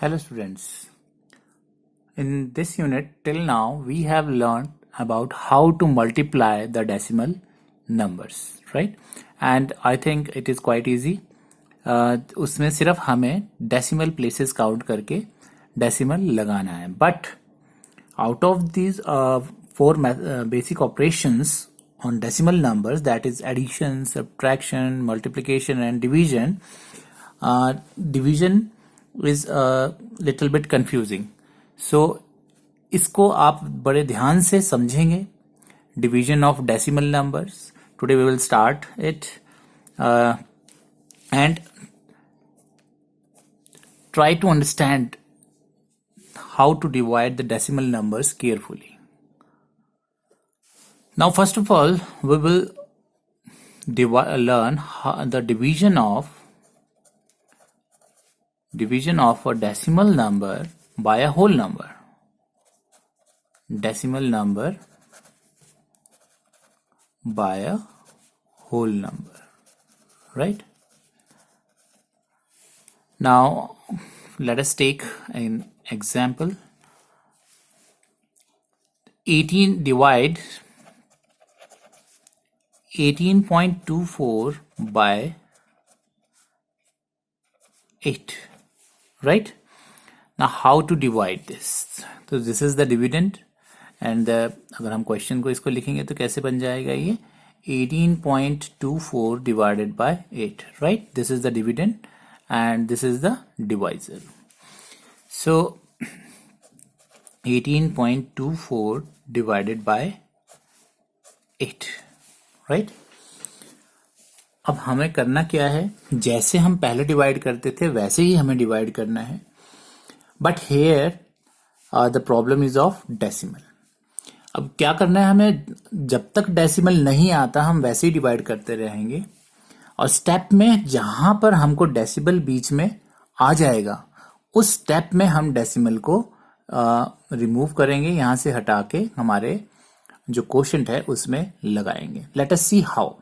Hello students. In this unit till now we have learned about how to multiply the decimal numbers, right? And I think it is quite easy. उसमें सिर्फ हमें decimal places count करके decimal लगाना है. But out of these four basic operations on decimal numbers, that is addition, subtraction, multiplication and division, division is a little bit confusing. So इसको आप बड़े ध्यान से समझेंगे. Division of decimal numbers. Today we will start it and try to understand how to divide the decimal numbers carefully. Now first of all we will learn the division of a decimal number by a whole number. Decimal number by a whole number, right? Now let us take an example. 18 divide 18.24 by 8, right? Now how to divide this? So this is the dividend and अगर हम question को इसको लिखेंगे तो कैसे बन जाएगा ये 18.24 divided by 8, right? This is the dividend and this is the divisor. So 18.24 divided by 8, right? अब हमें करना क्या है, जैसे हम पहले डिवाइड करते थे वैसे ही हमें डिवाइड करना है. But here the problem is of decimal. अब क्या करना है हमें, जब तक डेसिमल नहीं आता हम वैसे ही डिवाइड करते रहेंगे और स्टेप में जहां पर हमको डेसिमल बीच में आ जाएगा उस स्टेप में हम डेसिमल को रिमूव करेंगे, यहां से हटा के हमारे जो कोशेंट है उसमें लगाएंगे. Let us see how.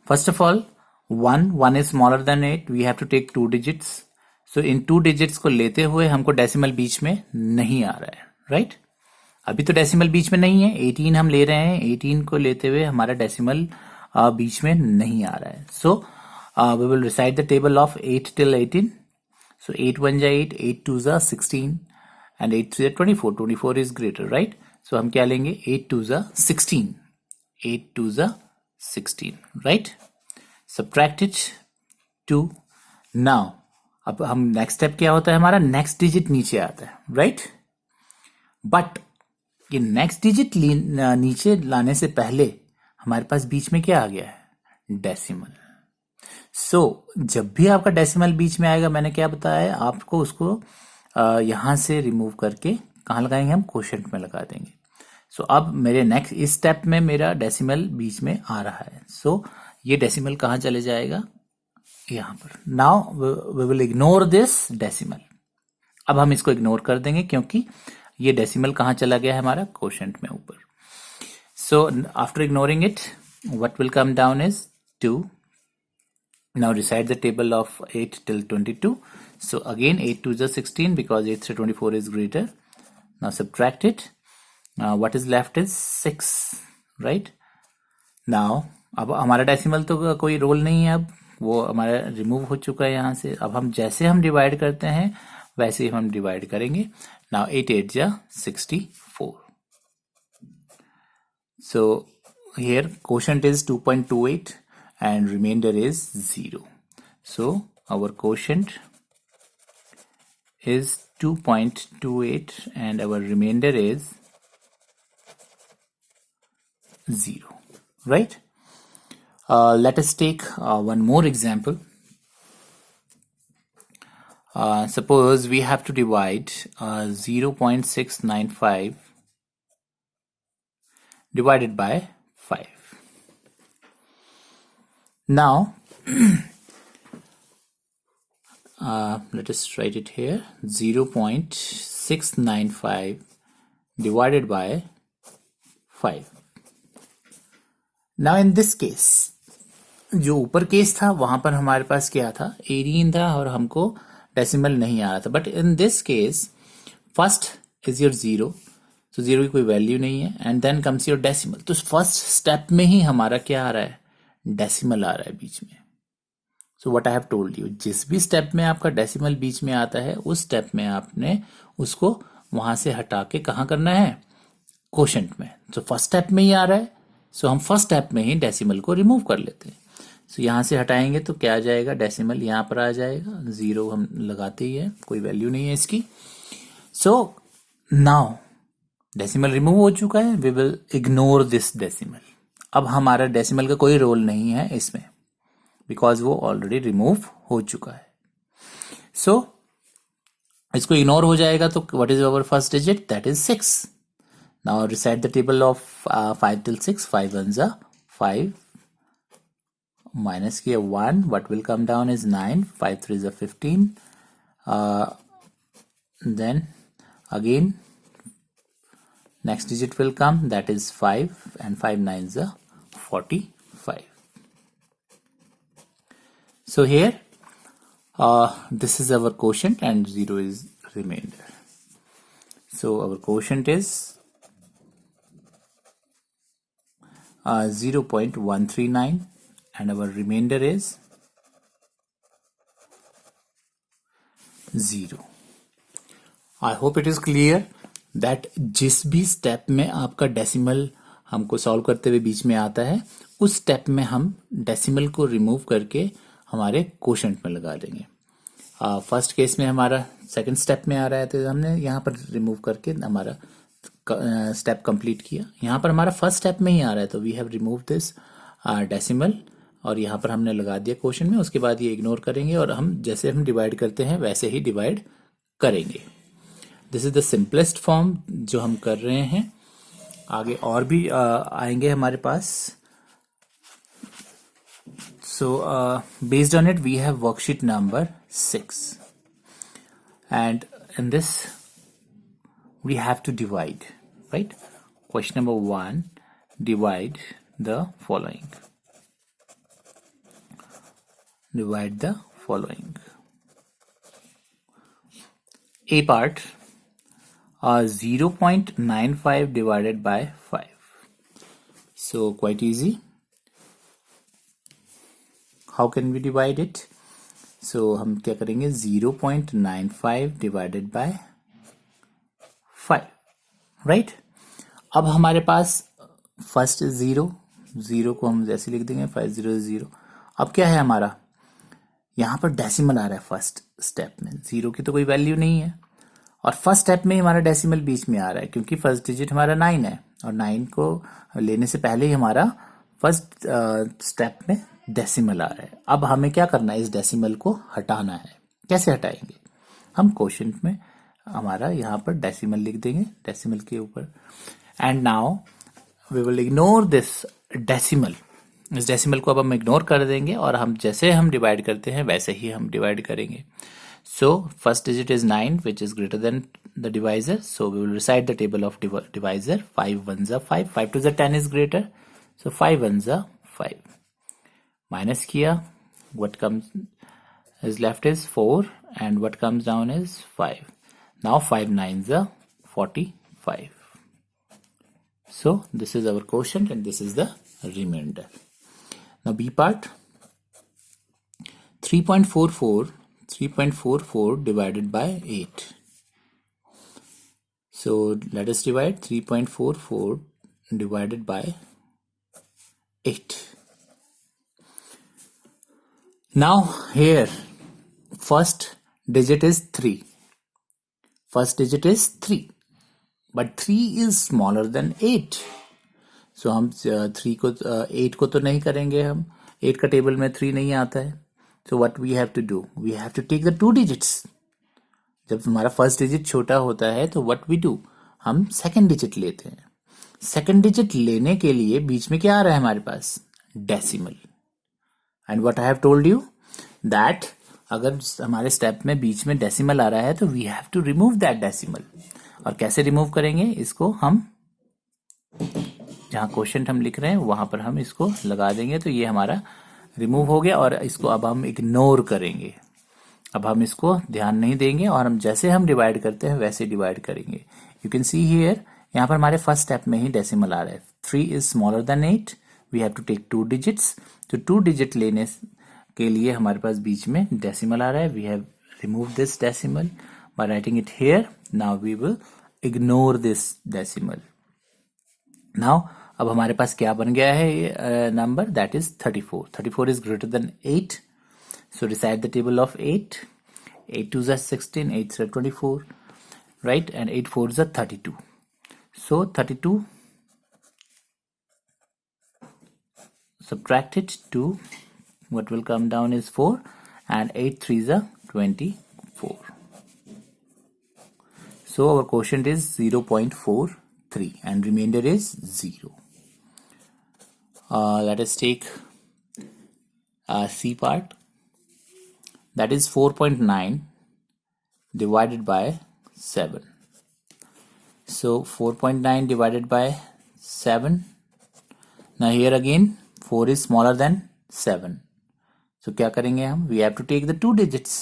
First of all, 1 is smaller than 8. We have to take 2 digits. So in 2 digits को लेते हुए हमको डेसिमल बीच में नहीं आ रहा है, right? अभी तो डेसिमल बीच में नहीं है. 18 हम ले रहे हैं, 18 को लेते हुए हमारा डेसिमल बीच में नहीं आ रहा है. So we will recite the table of 8 till 18. So 8 1 जा 8, 8 2 जा 16 and 8 3 जा 24. 24 is greater, right? So हम क्या लेंगे, 8 2 जा 16, 8 2 जा 16, right? Subtract it 2. Now अब हम नेक्स्ट स्टेप क्या होता है, हमारा नेक्स्ट डिजिट नीचे आता है, राइट? बट ये नेक्स्ट डिजिट नीचे लाने से पहले हमारे पास बीच में क्या आ गया है, डेसिमल. सो जब भी आपका डेसिमल बीच में आएगा, मैंने क्या बताया है आपको, उसको यहां से रिमूव करके कहाँ लगाएंगे, हम क्वोशेंट में लगा देंगे. सो अब मेरे नेक्स्ट इस स्टेप में मेरा डेसिमल बीच में आ रहा है. सो ये डेसिमल कहाँ चले जाएगा, यहां पर. Now we will ignore this decimal. अब हम इसको इग्नोर कर देंगे क्योंकि ये डेसिमल कहाँ चला गया है, हमारा क्वोशेंट में ऊपर. So after ignoring it what will come down is 2. Now recite the table of 8 till 22. So again 8 2 is 16 because 8 से 24 is greater. Now subtract it. What is left is 6, right? Now अब हमारा decimal तो कोई role नहीं है, अब वो हमारा रिमूव हो चुका है यहाँ से. अब हम जैसे हम डिवाइड करते हैं वैसे ही हम डिवाइड करेंगे. Now 8 8 जा 64. So here quotient is 2.28 and remainder is 0. So our quotient is 2.28 and our remainder is 0, right? Let us take one more example. Suppose we have to divide 0.695 divided by 5. Now let us write it here. 0.695 divided by 5. Now in this case, जो ऊपर case था वहां पर हमारे पास क्या था, 18 था और हमको डेसिमल नहीं आ रहा था, but in this case first is your zero, तो जीरो की कोई वैल्यू नहीं है, and then comes your decimal. तो फर्स्ट स्टेप में ही हमारा क्या आ रहा है, डेसिमल आ रहा है बीच में। So what I have told you, जिस भी स्टेप में आपका डेसिमल बीच में आता है उस स्टेप में आपने उसको वहां से हटा के कहाँ करना है, कोशेंट में। तो फर्स्ट स्टेप में ही आ रहा है, सो हम फर्स्ट स्टेप में ही डेसिमल को रिमूव कर लेते हैं। सो यहां से हटाएंगे तो क्या आ जाएगा, डेसिमल यहां पर आ जाएगा, जीरो हम लगाते ही है, कोई वैल्यू नहीं है इसकी। सो नाउ डेसिमल रिमूव हो चुका है, we will ignore this decimal. अब हमारा डेसिमल का कोई रोल नहीं है इसमें, बिकॉज वो ऑलरेडी रिमूव हो चुका है। सो इसको इग्नोर हो जाएगा, तो what is our first digit, that is 6। Now reset the table of 5 till 6, 5 1s are 5, minus किया 1, what will come down is 9, 5 3s are 15, then again next digit will come, that is 5, and 5 9s are 45. So here this is our quotient and 0 is remainder. So our quotient is 0.139 and our remainder is 0. I hope it is clear that जिस भी step में आपका decimal हमको solve करते हुए बीच में आता है, उस स्टेप में हम डेसिमल को रिमूव करके हमारे कोशेंट में लगा देंगे। फर्स्ट केस में हमारा सेकंड स्टेप में आ रहा है, तो हमने यहाँ पर रिमूव करके हमारा स्टेप कंप्लीट किया। यहाँ पर हमारा फर्स्ट स्टेप में ही आ रहा है, तो we have remove this decimal और यहाँ पर हमने लगा दिया क्वेश्चन में। उसके बाद ये इग्नोर करेंगे और हम जैसे हम डिवाइड करते हैं वैसे ही डिवाइड करेंगे। This is the simplest form जो हम कर रहे हैं। आगे और भी आएंगे हमारे पास। So based on it we have worksheet number 6 and in this we have to divide, right? Question number 1, divide the following. Divide the following. A part, 0.95 divided by 5. So quite easy. How can we divide it? So हम क्या करेंगे, 0.95 divided by 5, right? अब हमारे पास first zero, zero को हम जैसे लिख देंगे 5 0 0। अब क्या है हमारा, यहाँ पर डेसिमल आ रहा है फर्स्ट स्टेप में, जीरो की तो कोई वैल्यू नहीं है, और फर्स्ट स्टेप में हमारा डेसिमल बीच में आ रहा है क्योंकि फर्स्ट डिजिट हमारा 9 है, और 9 को लेने से पहले ही हमारा फर्स्ट स्टेप में डेसिमल आ रहा है। अब हमें क्या करना है, इस डेसिमल को हटाना है। कैसे हटाएंगे, हम क्वोशिएंट में हमारा यहाँ पर डेसिमल लिख देंगे, डेसिमल के ऊपर, and now we will ignore this decimal. इस डेसिमल को अब हम इग्नोर कर देंगे और हम जैसे हम डिवाइड करते हैं वैसे ही हम डिवाइड करेंगे। So first digit is 9 which is greater than the divisor, so we will recite the table of divisor. 5 1s are 5, 5 2s are 10 is greater, so 5 1s are 5, minus किया, what comes is left is 4 and what comes down is 5. Now 5 9s are 45. So this is our quotient and this is the remainder. Now B part, 3.44 divided by 8. So let us divide 3.44 divided by 8. Now here first digit is 3. First digit is 3, but 3 is smaller than 8. So हम 3 को 8 को तो नहीं करेंगे, हम 8 का table में 3 नहीं आता है। So what we have to do, we have to take the 2 digits. जब हमारा फर्स्ट डिजिट छोटा होता है तो what we do, हम सेकंड डिजिट लेते हैं। सेकंड डिजिट लेने के लिए बीच में क्या आ रहा है हमारे पास, decimal. And what I have told you that अगर हमारे स्टेप में बीच में डेसिमल आ रहा है तो we have to remove that decimal. और कैसे रिमूव करेंगे, इसको हम जहां क्वेश्चन हम लिख रहे हैं वहां पर हम इसको लगा देंगे, तो ये हमारा रिमूव हो गया और इसको अब हम इग्नोर करेंगे। अब हम इसको ध्यान नहीं देंगे और हम जैसे हम डिवाइड करते हैं वैसे डिवाइड करेंगे। यू कैन सी हियर, यहाँ पर हमारे फर्स्ट स्टेप में ही डेसिमल आ रहा है। 3 is smaller than 8, we have to take 2 digits. तो 2 डिजिट लेने के लिए हमारे पास बीच में डेसिमल आ रहा है। We have remove this decimal by writing it here. Now we will ignore this decimal. Now अब हमारे पास क्या बन गया है number, that is 34। 34 is greater than 8. So recite the table of 8. 8 2s are 16, 8 are 24, right? And 8 4s are 32. So 32 subtracted 2, what will come down is 4, and 8 3s are 24. So our quotient is 0.43 and remainder is 0. Let us take C part. That is 4.9 divided by 7. So 4.9 divided by 7. Now here again 4 is smaller than 7. So क्या करेंगे हम? We have to take the 2 digits.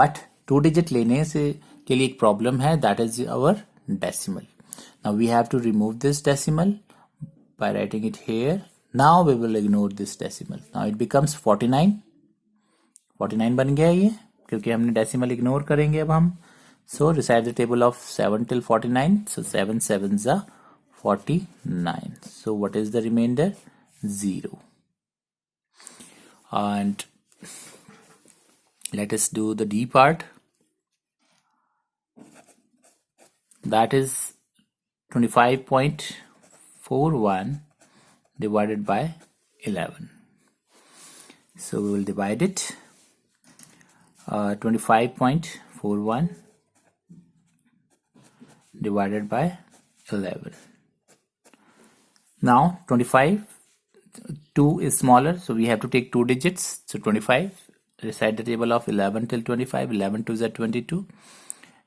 But 2 digit लेने से के लिए एक problem है, that is our decimal. Now we have to remove this decimal by writing it here. Now we will ignore this decimal. Now it becomes 49. 49 बन गया ये, क्योंकि हमने डेसिमल इग्नोर करेंगे अब हम. So recite the table of 7 till 49. So 7 7s are 49. So what is the remainder? 0. And let us do the D part. That is 25.41 divided by 11. So we will divide it. 25.41 divided by 11. Now 25, 2 is smaller, so we have to take 2 digits. So 25, recite the table of 11 till 25. 11 2s are 22,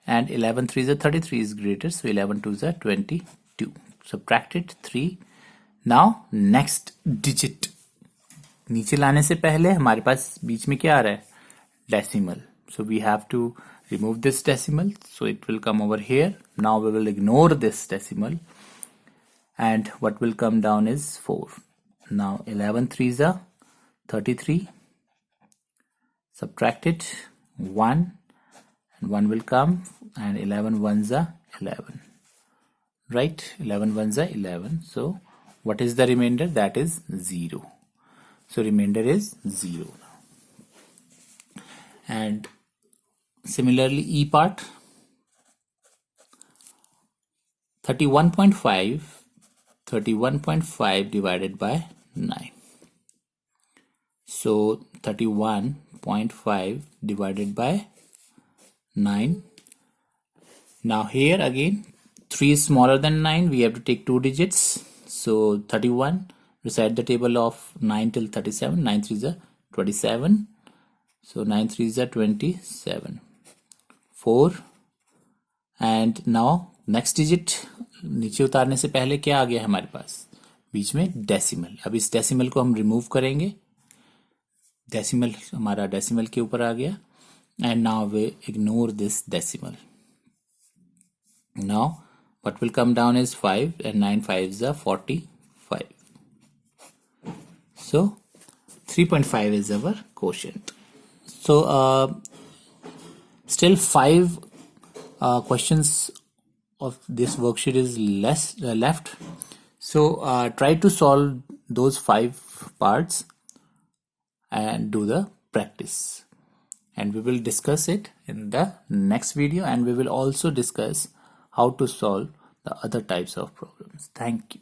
and 11 3s are 33 is greater, so 11 2s are 22. Subtract it 3. Now next digit नीचे लाने से पहले हमारे पास बीच में क्या आ रहा है? Decimal. So we have to remove this decimal, so it will come over here. Now we will ignore this decimal, and what will come down is 4. Now 11 3s are 33. Subtract it 1, and 1 will come, and 11 1s are 11. Right? 11 1s are 11. So what is the remainder? That is 0. So remainder is 0. And similarly E part, 31.5 divided by 9. So 31.5 divided by 9. Now here again 3 is smaller than 9, we have to take 2 digits. So 31, recite the table of 9 till 37. 9 3s are 27. So 9 3s are 27. 4. And now next digit नीचे उतारने से पहले क्या आ गया हमारे पास? बीच में decimal. अब इस डेसिमल को हम रिमूव करेंगे. डेसिमल हमारा डेसिमल के ऊपर आ गया. And now we ignore this decimal. Now what will come down is 5, and 9 5s are 45. So 3.5 is our quotient. So still 5 questions of this worksheet is left. So try to solve those 5 parts and do the practice. And we will discuss it in the next video, and we will also discuss how to solve the other types of problems. Thank you.